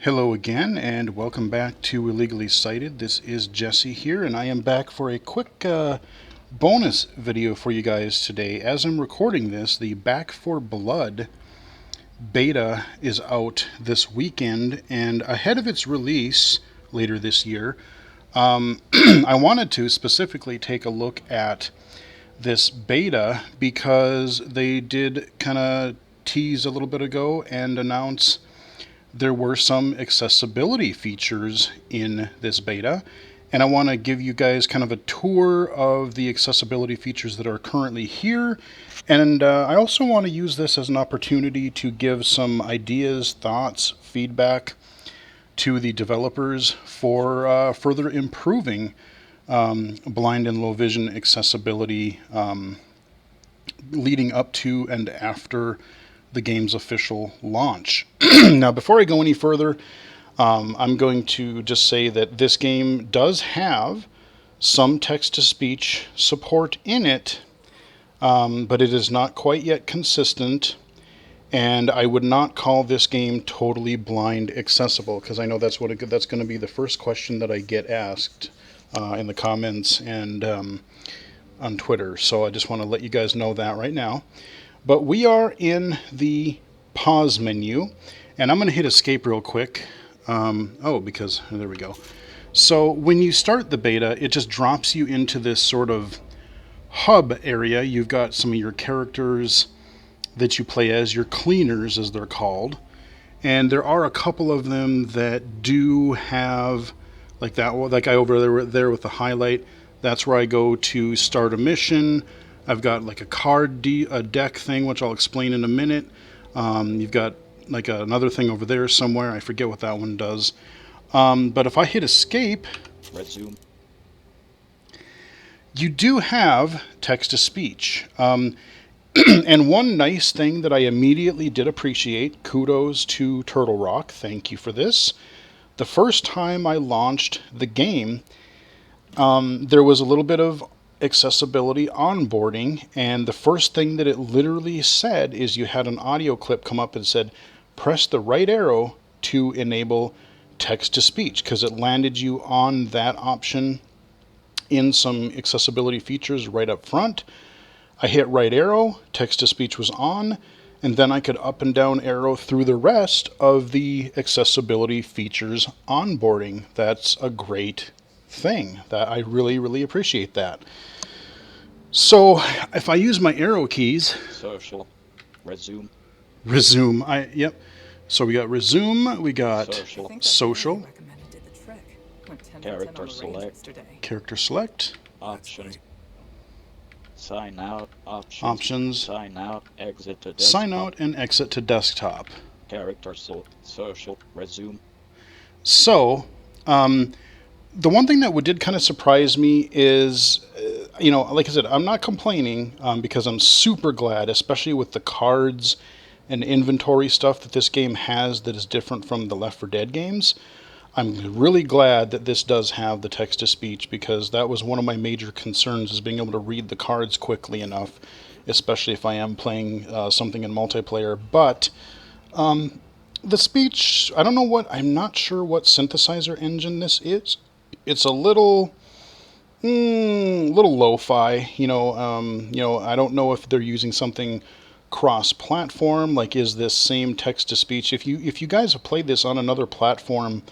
Hello again, and welcome back to Illegally Cited. This is Jesse here, and I am back for a quick bonus video for you guys today. As I'm recording this, the Back 4 Blood beta is out this weekend, and ahead of its release later this year, I wanted to specifically take a look at this beta because they did kind of tease a little bit ago and announce there were some accessibility features in this beta, and I want to give you guys kind of a tour of the accessibility features that are currently here. And I also want to use this as an opportunity to give some ideas, thoughts, feedback to the developers for further improving blind and low vision accessibility leading up to and after the game's official launch. Now, before I go any further, I'm going to just say that this game does have some text-to-speech support in it, but it is not quite yet consistent, and I would not call this game totally blind accessible, because I know that's going to be the first question that I get asked in the comments and on Twitter. So I just want to let you guys know that right now. But we are in the pause menu, and I'm going to hit escape real quick. Because there we go. So when you start the beta, it just drops you into this sort of hub area. You've got some of your characters that you play as, your cleaners as they're called. And there are a couple of them that do have, like that guy over there with the highlight. That's where I go to start a mission. I've got like a deck thing, which I'll explain in a minute. You've got like another thing over there somewhere. I forget what that one does. But if I hit escape, resume, you do have text-to-speech. And one nice thing that I immediately did appreciate, kudos to Turtle Rock, thank you for this. The first time I launched the game, there was a little bit of accessibility onboarding, and the first thing that it literally said is you had an audio clip come up and said, press the right arrow to enable text-to-speech, because it landed you on that option in some accessibility features right up front. I hit right arrow, text-to-speech was on, and then I could up and down arrow through the rest of the accessibility features onboarding. That's a great thing. That I really, really appreciate that. So if I use my arrow keys, social, resume, yep. So we got resume, we got social, character select, character select, options, sign out, options, sign out, exit to desktop, sign out and exit to desktop. Character social, resume. So, the one thing that did kind of surprise me is, like I said, I'm not complaining because I'm super glad, especially with the cards and inventory stuff that this game has that is different from the Left 4 Dead games. I'm really glad that this does have the text-to-speech, because that was one of my major concerns, is being able to read the cards quickly enough, especially if I am playing something in multiplayer. But the speech, I'm not sure what synthesizer engine this is. It's a little lo-fi, I don't know if they're using something cross-platform, like is this same text-to-speech. If you guys have played this on another platform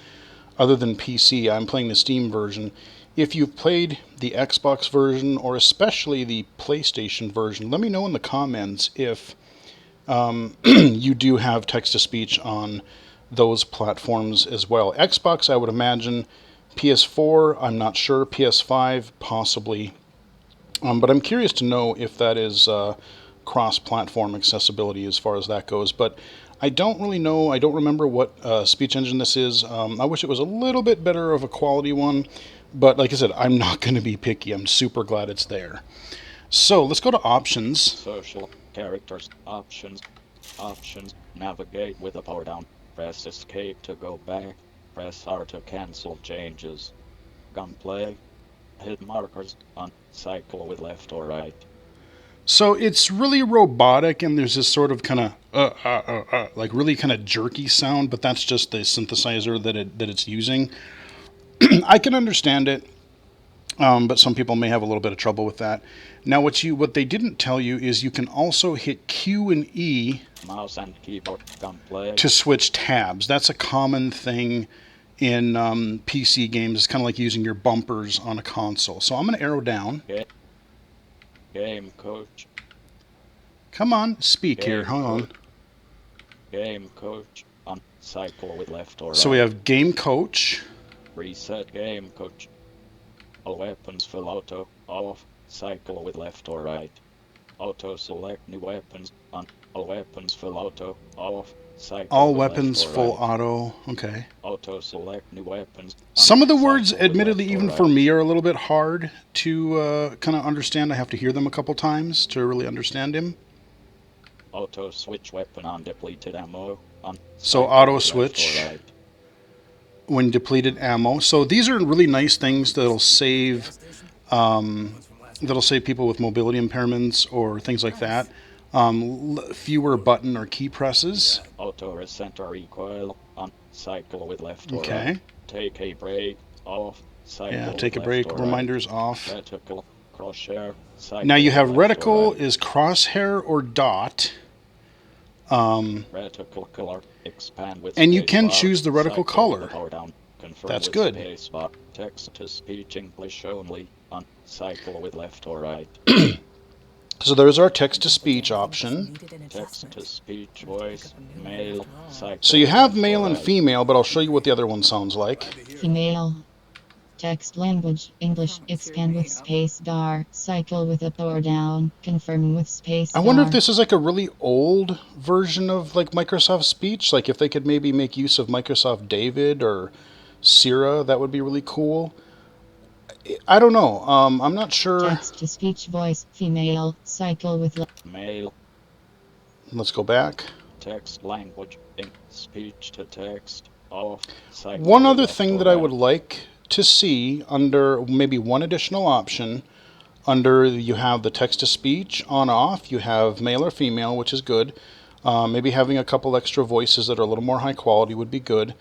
other than PC, I'm playing the Steam version. If you've played the Xbox version, or especially the PlayStation version, let me know in the comments if you do have text-to-speech on those platforms as well. Xbox, I would imagine. PS4, I'm not sure. PS5, possibly. But I'm curious to know if that is cross-platform accessibility as far as that goes. But I don't really know. I don't remember what speech engine this is. I wish it was a little bit better of a quality one. But like I said, I'm not going to be picky. I'm super glad it's there. So let's go to options. Social, characters, options, navigate with the power down. Press escape to go back. Press R to cancel changes. Gunplay. Hit markers on cycle with left or right. So it's really robotic, and there's this sort of kind of like really kind of jerky sound, but that's just the synthesizer that it's using. I can understand it, but some people may have a little bit of trouble with that. Now, what they didn't tell you is you can also hit Q and E Mouse and keyboard gunplay. to switch tabs. That's a common thing in PC games. It's kind of like using your bumpers on a console. So I'm going to arrow down. Game coach. Come on, speak here. Game Hold on. coach. Game coach. On cycle with left or right. So we have game coach. Reset game coach. All weapons full auto. Off. Cycle with left or right. Auto select new weapons. On all weapons full auto. Off. Cycle All with weapons left or full right. auto. Okay. Auto select new weapons. Some of the words, Cycle with admittedly, left or even for right. me, are a little bit hard to kind of understand. I have to hear them a couple times to really understand him. Auto switch weapon on depleted ammo. On So cycle auto with left or switch right. when depleted ammo. So these are really nice things that'll save people with mobility impairments or things like that. Fewer button or key presses. Auto reset or recoil. On cycle with left or Okay. right. Take a break. Off. Cycle Yeah, with take a left break. or right. Reminders off. Reticle. Crosshair. Cycle Now you with have left or reticle right. is crosshair or dot. Reticle color. Expand with And you space can bar. choose the reticle Cycle with color. the power down. Confirm That's with good. space bar. Text to speech English only. On cycle with left or right. So there's our text-to-speech option. Text to speech voice. Male. Cycle So you with have left or male and right. female, but I'll show you what the other one sounds like. Female. Text language, English, expand with space bar, cycle with up or down, confirm with space I bar. wonder if this is like a really old version of like Microsoft Speech. Like if they could maybe make use of Microsoft David or Sierra, that would be really cool. I don't know. I'm not sure. Text to speech voice, female, cycle with Male. Let's go back. Text language. Speech to text. Off. Cycle One with other left thing or that I right. would like to see under maybe one additional option, under you have the text to speech on off, you have male or female, which is good. Maybe having a couple extra voices that are a little more high quality would be good.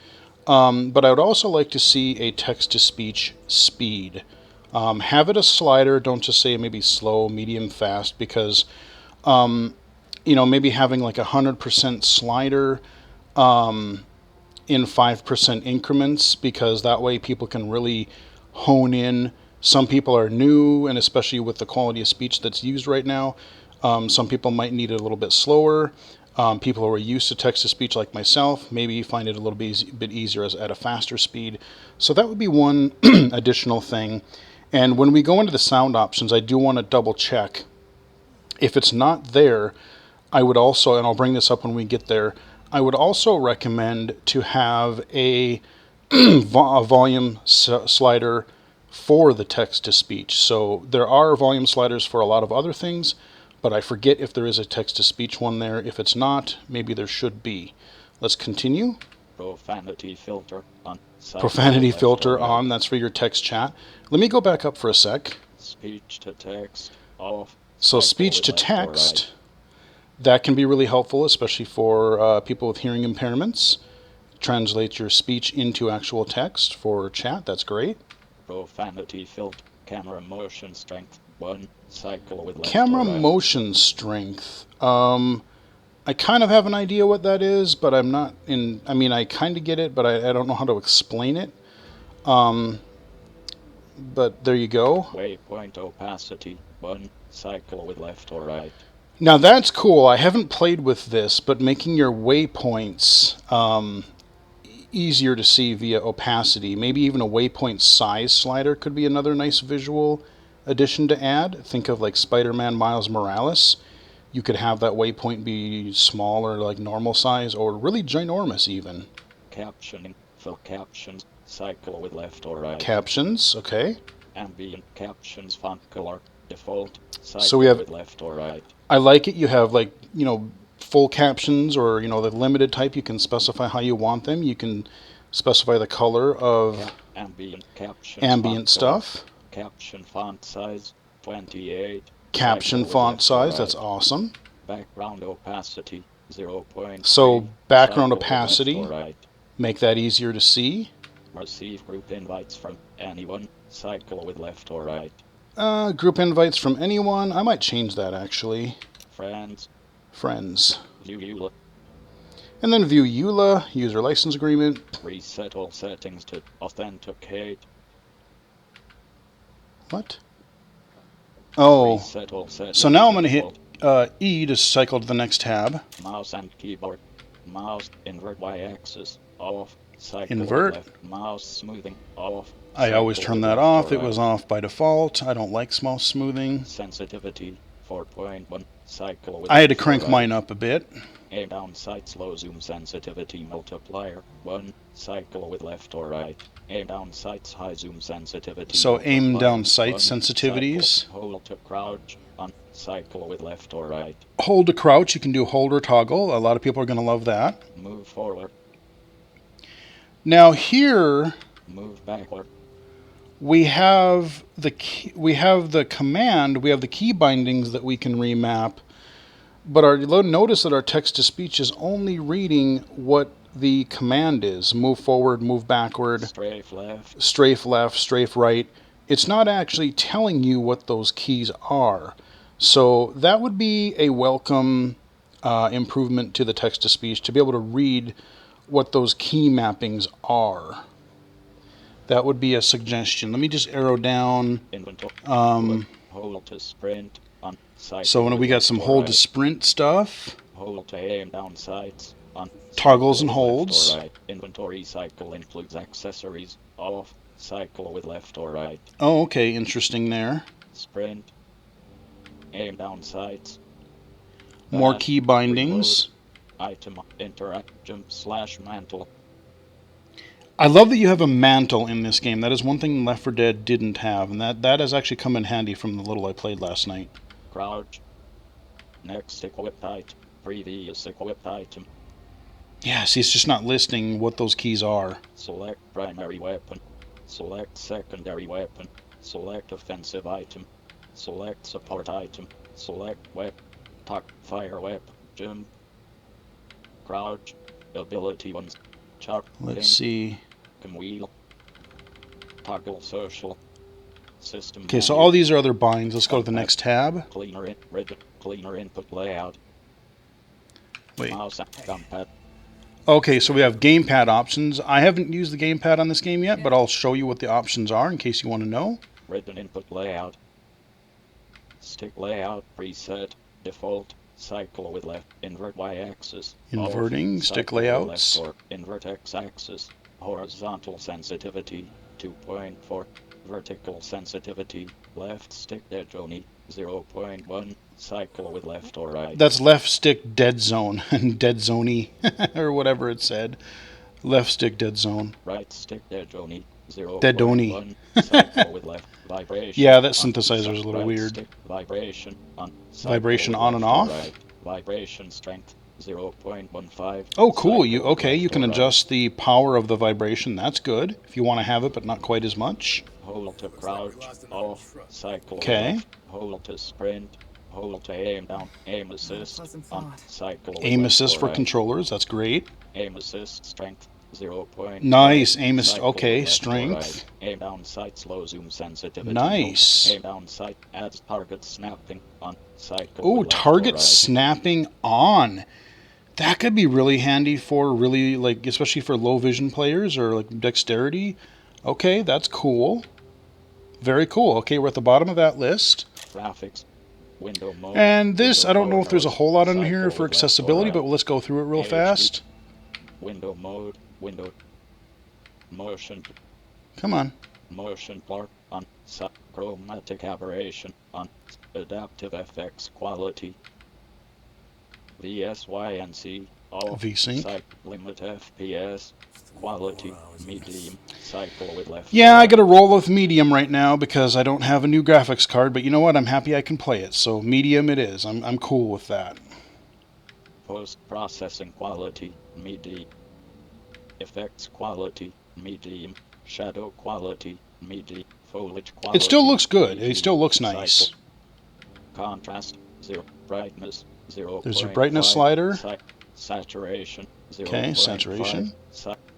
But I would also like to see a text to speech speed. Have it a slider, don't just say maybe slow, medium, fast, because maybe having like 100% slider in 5% increments, because that way people can really hone in. Some people are new, and especially with the quality of speech that's used right now, some people might need it a little bit slower. People who are used to text-to-speech like myself maybe find it a little bit easier at a faster speed. So that would be one additional thing. And when we go into the sound options, I do want to double check. If it's not there, I would also, and I'll bring this up when we get there, I would also recommend to have a volume slider for the text-to-speech. So there are volume sliders for a lot of other things, but I forget if there is a text-to-speech one there. If it's not, maybe there should be. Let's continue. Profanity filter on. Profanity filter on, that's for your text chat. Let me go back up for a sec. Speech to text. Off. So Cycle speech with to left or right. text, that can be really helpful, especially for people with hearing impairments. Translate your speech into actual text for chat, that's great. Profanity filter. Camera motion strength. 1. Cycle with left Camera or right. motion strength. I kind of have an idea what that is, but I'm not in. I mean, I kind of get it, but I don't know how to explain it. But there you go. Waypoint opacity. 1. Cycle with left or right. Now that's cool. I haven't played with this, but making your waypoints easier to see via opacity, maybe even a waypoint size slider could be another nice visual addition to add. Think of like Spider-Man Miles Morales. You could have that waypoint be small or like normal size, or really ginormous even. Captioning. Full captions. Cycle with left or right. Captions, okay. Ambient captions font color. Default. Cycle So we have- with left or right. I like it. You have like, full captions, or, the limited type. You can specify how you want them. You can specify the color of Ambient captions. ambient font color. stuff. Caption font size 28. Caption Cycle with font left or size, that's right. awesome. Background opacity 0.3. So background Cycle with left opacity, or right. make that easier to see. Receive group invites from anyone. Cycle with left or right. Group invites from anyone. I might change that actually. Friends. Friends. View EULA. And then view EULA, user license agreement. Reset all settings to authenticate. What? Oh, Reset all settings so now I'm to going to hit default. E to cycle to the next tab. Mouse and keyboard. Mouse invert y-axis off. Cycle Invert. with left. Mouse smoothing off. I always Cycle turn with that left off. or It was right. off by default. I don't like mouse smoothing. Sensitivity 4.1. Cycle with I had to left or crank right. mine up a bit. Aim down sights low zoom sensitivity multiplier 1. Cycle with left or right. Aim down sights high zoom sensitivity. So aim multiplier, down sight 1. sensitivities. Cycle, hold to crouch on. Cycle with left or right. Hold to crouch. You can do hold or toggle. A lot of people are going to love that. Move forward. Now here Move backward. we have the command. We have the key bindings that we can remap. But notice that our text to speech is only reading what the command is. Move forward, move backward, Strafe left. strafe right. It's not actually telling you what those keys are. So that would be a welcome improvement to the text to speech, to be able to read what those key mappings are. That would be a suggestion. Let me just arrow down. Inventory. Hold to sprint on. So when we got some hold to sprint stuff. Hold to aim down sights on. Toggles and holds. Right. Inventory cycle includes accessories off. Cycle with left or right. Oh, okay, interesting there. Sprint. Aim down sights. More key bindings. Reload. Item interact jump / mantle. I love that you have a mantle in this game. That is one thing Left 4 Dead didn't have, and that has actually come in handy from the little I played last night. Crouch. Next equipped item. Previous equipped item. Yeah, see, it's just not listing what those keys are. Select primary weapon. Select secondary weapon. Select offensive item. Select support item. Select weapon. Fire weapon. Jump. Crouch. Ability ones. Chuck. Let's see. Wheel. Toggle social. System. Okay, so all these are other binds. Let's go to the next tab. Cleaner input layout. Wait. Mouse and gamepad. Okay, so we have gamepad options. I haven't used the gamepad on this game yet, but I'll show you what the options are in case you want to know. Written input layout. Stick layout preset. Default. Cycle with left. Invert y-axis. Inverting. Stick layouts. Or invert x-axis. Horizontal sensitivity 2.4. Vertical sensitivity. Left stick dead zone 0.1. Cycle with left or right. That's left stick dead zone and dead zoney or whatever it said. Left stick dead zone. Right stick dead zone 0.1. Dead doney. Cycle with left. Vibration. Yeah, that synthesizer is a little weird. Stick, vibration on. Vibration on and off. Right. Vibration strength 0.15. Oh, cool. You can adjust the power of the vibration. That's good. If you want to have it, but not quite as much. Hold to crouch off. Cycle. Okay. Left. Hold to sprint. Hold to aim down. Aim assist on. Cycle. Aim assist for controllers. That's great. Aim assist strength 0.5. Nice. Aim assist. Okay. Strength. Aim down sight slow zoom sensitivity. Nice. Aim down sight adds target snapping on. Cycle. Oh, target snapping on. That could be really handy for especially for low vision players or like dexterity. Okay, that's cool. Very cool. Okay, we're at the bottom of that list. Graphics. Window mode. And this, I don't know if there's a whole lot under here for accessibility, but let's go through it real fast. Window mode. Window. Motion. Come on. Motion blur on. Chromatic aberration on. Adaptive FX quality. VSYNC. Off. VSync. Limit FPS. Quality. Medium. Cycle with left. Yeah, I gotta roll with medium right now because I don't have a new graphics card, but you know what? I'm happy I can play it, so medium it is. I'm cool with that. Post-processing quality. Medium. Effects quality. Medium. Shadow quality. Medium. Foliage quality. It still looks good. Medium. It still looks nice. Cycle. Contrast 0. Brightness 0. There's your brightness slider. Saturation 0. Okay, saturation.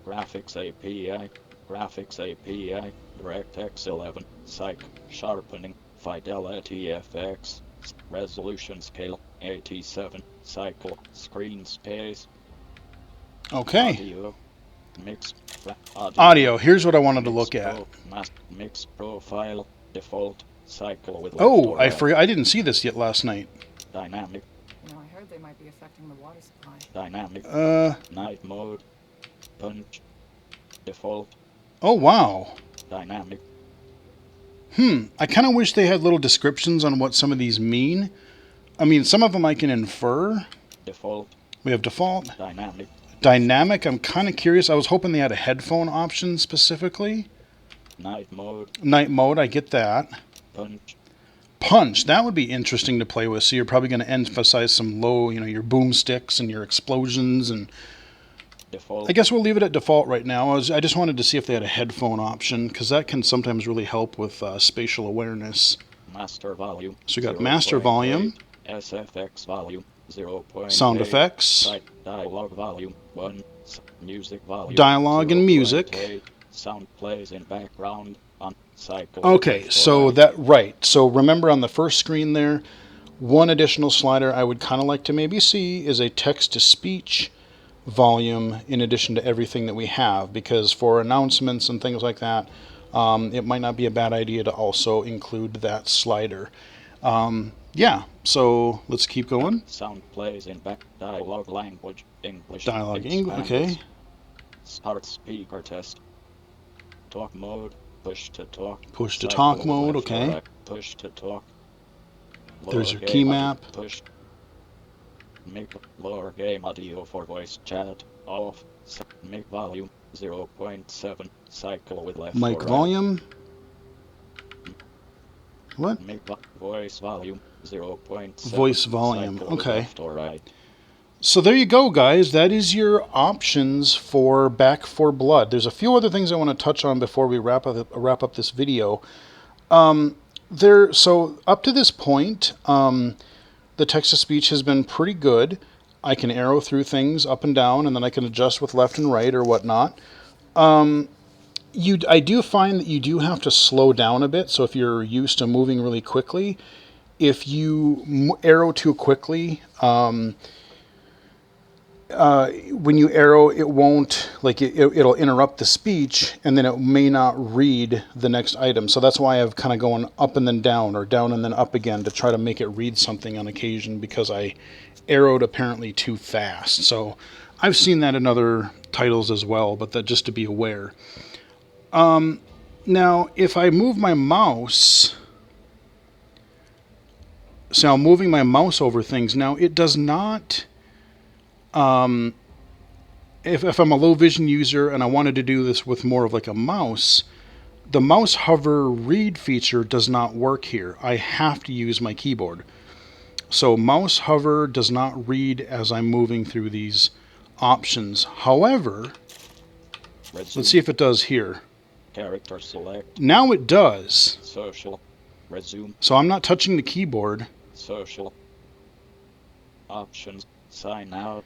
Graphics API. Graphics API. DirectX 11. Psych. Sharpening. Fidelity FX. Resolution scale 87. Cycle. Screen space. Okay. Audio. Mix. Audio. Here's what I wanted to look at. Mix profile. Default. Cycle with left Oh, or I right. forgot. I didn't see this yet last night. Dynamic. You know, I heard they might be affecting the water supply. Dynamic. Night mode. Punch. Default. Oh, wow. Dynamic. I kind of wish they had little descriptions on what some of these mean. I mean, some of them I can infer. Default. We have default. Dynamic. Dynamic, I'm kind of curious. I was hoping they had a headphone option specifically. Night mode. Night mode, I get that. Punch. Punch, that would be interesting to play with. So you're probably going to emphasize some low, your boomsticks and your explosions. And Default. I guess we'll leave it at default right now. I just wanted to see if they had a headphone option, because that can sometimes really help with spatial awareness. Master volume. So we got master volume. SFX volume 0.8. Sound effects. Dialogue volume 1. Music volume. Dialogue and music. 0.8. Sound plays in background on cycle. Okay, so that, right. So remember on the first screen there, one additional slider I would kind of like to maybe see is a text-to-speech volume in addition to everything that we have, because for announcements and things like that, it might not be a bad idea to also include that slider. Yeah, so let's keep going. Sound plays in back. Dialogue language English. Dialogue English. Okay. Start speaker test. Talk mode. Push to talk. Push to talk mode. Okay. Right. Push to talk. There's your key map. Push. Make lower game audio for voice chat off. Make volume 0.7. Cycle with left. Mic or volume. What? Right. Make voice volume 0.7. Voice volume. Cycle with Okay. left or right. So there you go, guys. That is your options for Back 4 Blood. There's a few other things I want to touch on before we wrap up this video. So up to this point, the text-to-speech has been pretty good. I can arrow through things up and down, and then I can adjust with left and right or whatnot. I do find that you do have to slow down a bit. So if you're used to moving really quickly, if you arrow too quickly, when you arrow, it won't, it'll interrupt the speech, and then it may not read the next item. So that's why I've kind of going up and then down, or down and then up again, to try to make it read something on occasion, because I arrowed apparently too fast. So I've seen that in other titles as well, but that just to be aware. Now, if I move my mouse, so I'm moving my mouse over things. Now, it does not... if I'm a low vision user and I wanted to do this with more of like a mouse, the mouse hover read feature does not work here. I have to use my keyboard. So mouse hover does not read as I'm moving through these options. However, let's see if it does here. Character select. Now it does. Social. Resume. So I'm not touching the keyboard. Social. Options. Sign out.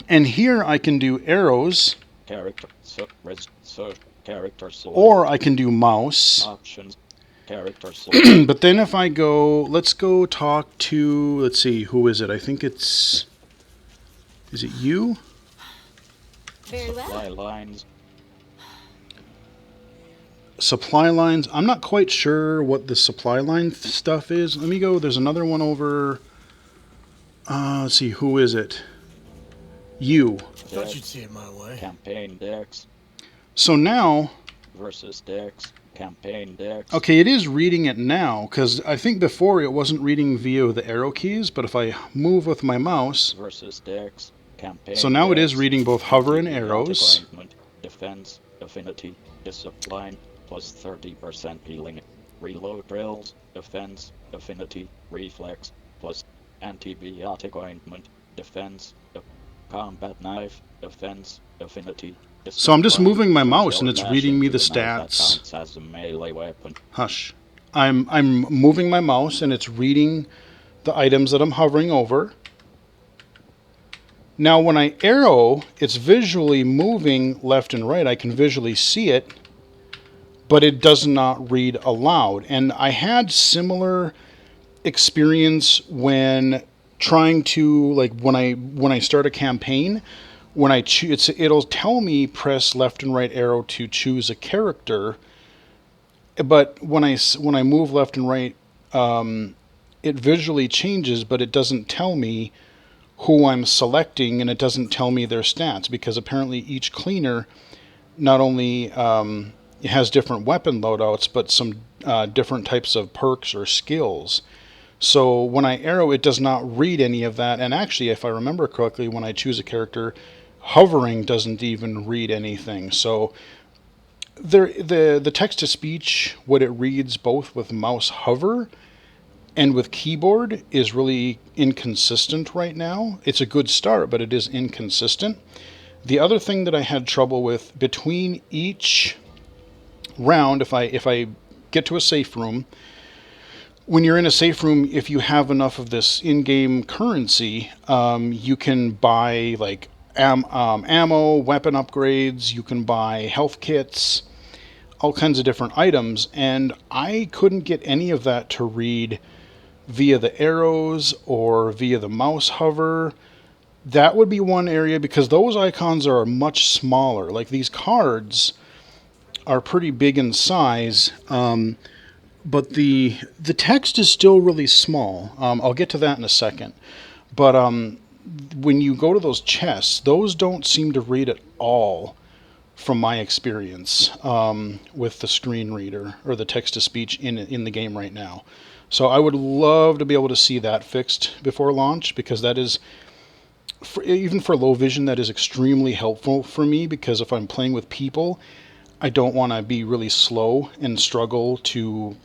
And here I can do arrows. Character. Character select. Or I can do mouse. Options. Character select. But then if I go, let's go talk to, let's see, who is it? I think it's, is it you? Very well. Supply lines. Supply lines. I'm not quite sure what the supply line stuff is. Let me go. There's another one over. Let's see. Who is it? You. Thought you'd see it my way. Campaign decks. So now. Versus decks. Campaign decks. Okay, it is reading it now, because I think before it wasn't reading via the arrow keys, but if I move with my mouse. Versus decks. Campaign. So now decks, it is reading both hover and arrows. Defense. Affinity. Discipline. Plus 30% healing. Reload drills. Defense. Affinity. Reflex. Plus antibiotic ointment. Defense. Combat knife. Defense. Affinity. So I'm just moving my mouse and it's reading me the stats. As a melee weapon. Hush. I'm moving my mouse and it's reading the items that I'm hovering over. Now when I arrow, it's visually moving left and right. I can visually see it, but it does not read aloud. And I had similar experience when trying to, like, when I start a campaign, when it'll tell me press left and right arrow to choose a character, but when I move left and right, it visually changes, but it doesn't tell me who I'm selecting, and it doesn't tell me their stats, because apparently each cleaner not only has different weapon loadouts, but some different types of perks or skills. So when I arrow, it does not read any of that. And actually, if I remember correctly, when I choose a character, hovering doesn't even read anything. So the text to speech, what it reads both with mouse hover and with keyboard, is really inconsistent right now. It's a good start, but it is inconsistent. The other thing that I had trouble with between each round, if I get to a safe room, when you're in a safe room, if you have enough of this in-game currency, you can buy like ammo, weapon upgrades. You can buy health kits, all kinds of different items, and I couldn't get any of that to read via the arrows or via the mouse hover. That would be one area, because those icons are much smaller. Like, these cards are pretty big in size, but the text is still really small. I'll get to that in a second. But when you go to those chests, those don't seem to read at all, from my experience with the screen reader or the text to speech in the game right now. So I would love to be able to see that fixed before launch, because that is, even for low vision, that is extremely helpful for me, because if I'm playing with people, I don't want to be really slow and struggle to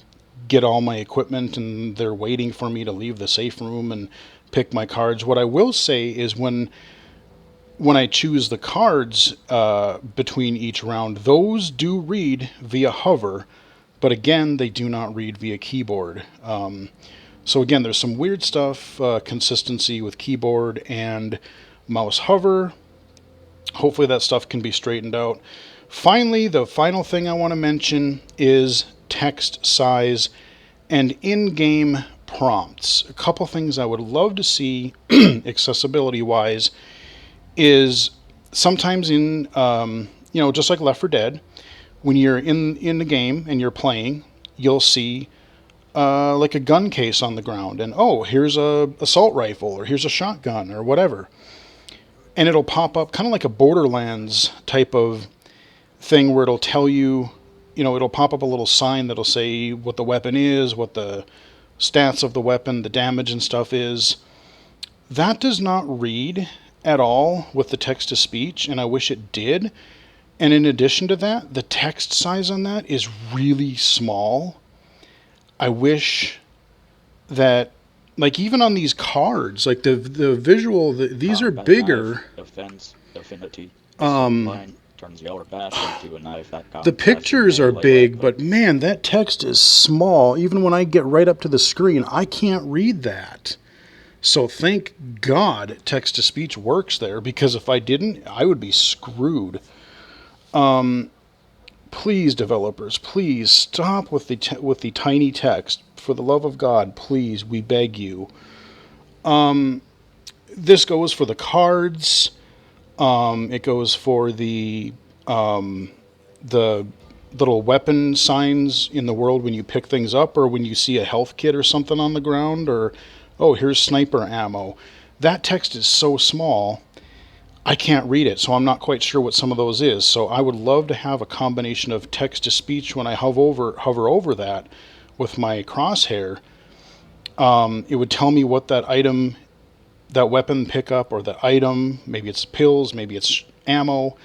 get all my equipment, and they're waiting for me to leave the safe room and pick my cards. What I will say is when I choose the cards between each round, those do read via hover, but again, they do not read via keyboard. So again, there's some weird stuff, consistency with keyboard and mouse hover. Hopefully that stuff can be straightened out. Finally, the final thing I want to mention is text size and in-game prompts. A couple things I would love to see accessibility-wise is sometimes in, just like Left 4 Dead, when you're in the game and you're playing, you'll see like a gun case on the ground, and here's a assault rifle, or here's a shotgun, or whatever, and it'll pop up kind of like a Borderlands type of thing, where it'll tell you, it'll pop up a little sign that'll say what the weapon is, what the stats of the weapon, the damage and stuff is. That does not read at all with the text to speech, and I wish it did. And in addition to that, the text size on that is really small. I wish that, like, even on these cards, like the visual, these are bigger. Defense, affinity, turns your bash into a knife that The pictures are big, but man, that text is small. Even when I get right up to the screen, I can't read that. So thank God text-to-speech works there, because if I didn't, I would be screwed. Please, developers, please stop with the tiny text. For the love of God, please, we beg you. This goes for the cards. It goes for the little weapon signs in the world when you pick things up, or when you see a health kit or something on the ground, or, here's sniper ammo. That text is so small, I can't read it, so I'm not quite sure what some of those is. So I would love to have a combination of text-to-speech when I hover over that with my crosshair. It would tell me what that item, that weapon pickup, or the item, maybe it's pills, maybe it's ammo,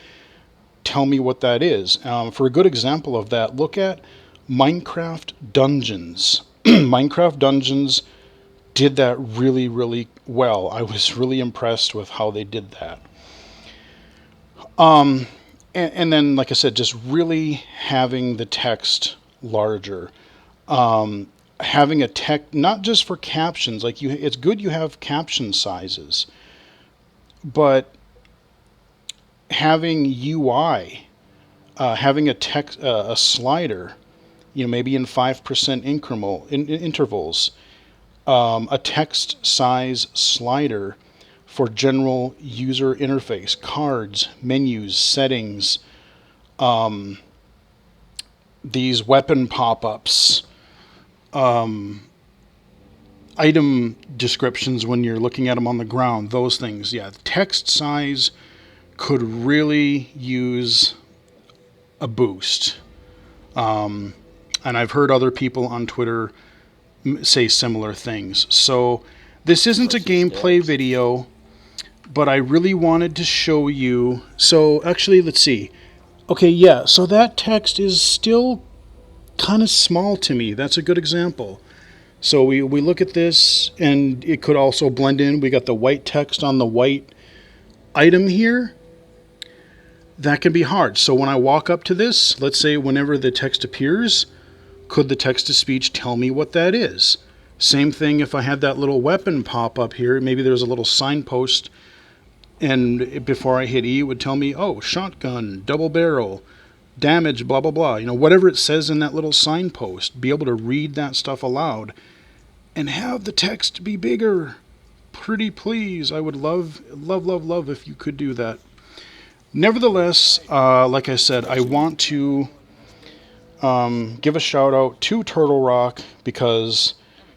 tell me what that is. For a good example of that, look at Minecraft Dungeons. Minecraft Dungeons did that really, really well. I was really impressed with how they did that. And then, like I said, just really having the text larger. Having a tech, not just for captions, like it's good you have caption sizes, but having UI, having a text, a slider, maybe in 5% intervals, a text size slider for general user interface, cards, menus, settings, these weapon pop-ups, item descriptions when you're looking at them on the ground, those things. Yeah, text size could really use a boost. And I've heard other people on Twitter say similar things. So this isn't a gameplay video, but I really wanted to show you. So actually, let's see. Okay, yeah, so that text is still kind of small to me. That's a good example. So we look at this, and it could also blend in. We got the white text on the white item here. That can be hard. So when I walk up to this, let's say whenever the text appears, could the text-to-speech tell me what that is? Same thing if I had that little weapon pop up here. Maybe there's a little signpost, and before I hit E, it would tell me, oh, shotgun, double barrel, damage, blah, blah, blah. Whatever it says in that little signpost, be able to read that stuff aloud and have the text be bigger. Pretty please. I would love, love, love, love if you could do that. Nevertheless, like I said, I want to give a shout out to Turtle Rock because,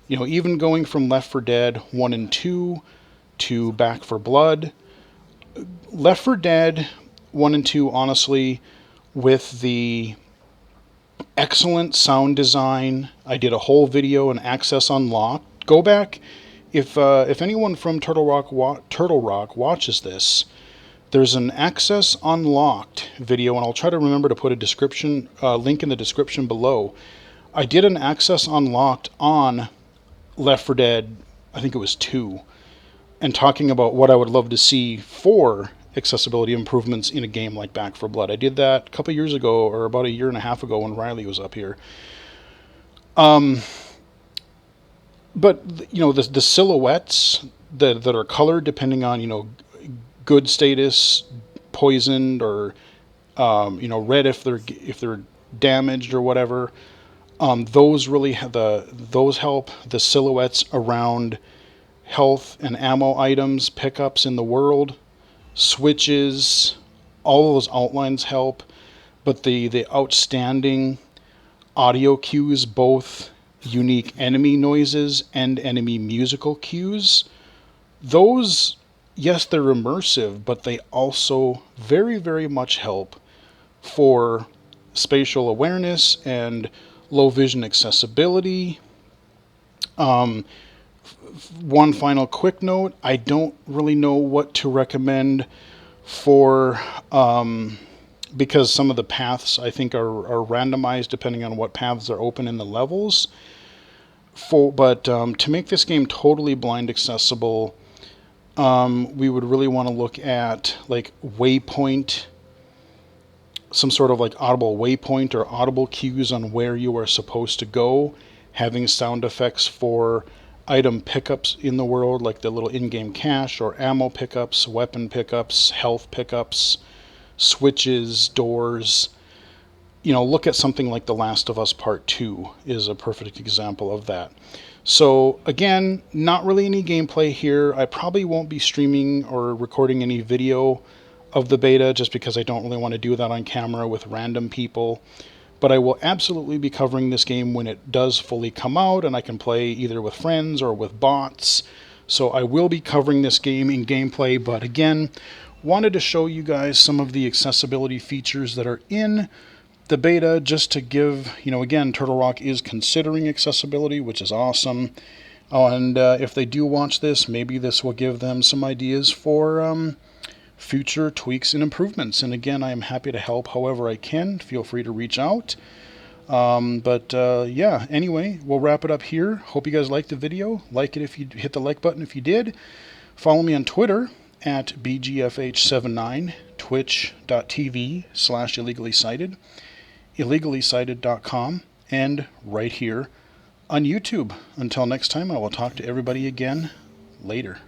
even going from Left 4 Dead 1 and 2 to Back 4 Blood, Left 4 Dead 1 and 2, honestly, with the excellent sound design, I did a whole video on Access Unlocked. Go back, if anyone from Turtle Rock watches this, there's an Access Unlocked video, and I'll try to remember to put a description link in the description below. I did an Access Unlocked on Left 4 Dead, I think it was 2, and talking about what I would love to see for accessibility improvements in a game like Back 4 Blood. I did that a couple years ago, or about a year and a half ago when Riley was up here. But, the silhouettes that are colored depending on, good status, poisoned, or red if they're damaged or whatever. Those really those help. The silhouettes around health and ammo items, pickups in the world, switches, all those outlines help. But the outstanding audio cues, both unique enemy noises and enemy musical cues, those, yes, they're immersive, but they also very, very much help for spatial awareness and low vision accessibility. One final quick note, I don't really know what to recommend for, because some of the paths I think are randomized depending on what paths are open in the levels. But to make this game totally blind accessible, we would really want to look at like waypoint, some sort of like audible waypoint or audible cues on where you are supposed to go, having sound effects for item pickups in the world, like the little in-game cache or ammo pickups, weapon pickups, health pickups, switches, doors. Look at something like The Last of Us Part 2 is a perfect example of that. So again, not really any gameplay here. I probably won't be streaming or recording any video of the beta just because I don't really want to do that on camera with random people. But I will absolutely be covering this game when it does fully come out and I can play either with friends or with bots. So I will be covering this game in gameplay, but again, wanted to show you guys some of the accessibility features that are in the beta, just to give, again, Turtle Rock is considering accessibility, which is awesome. Oh, and if they do watch this, maybe this will give them some ideas for future tweaks and improvements. And again, I am happy to help however I can. Feel free to reach out. Yeah, anyway, we'll wrap it up here. Hope you guys liked the video. Like it if you hit the like button if you did. Follow me on Twitter at BGFH79, twitch.tv/illegally cited, illegally cited.com, and right here on YouTube. Until next time, I will talk to everybody again later.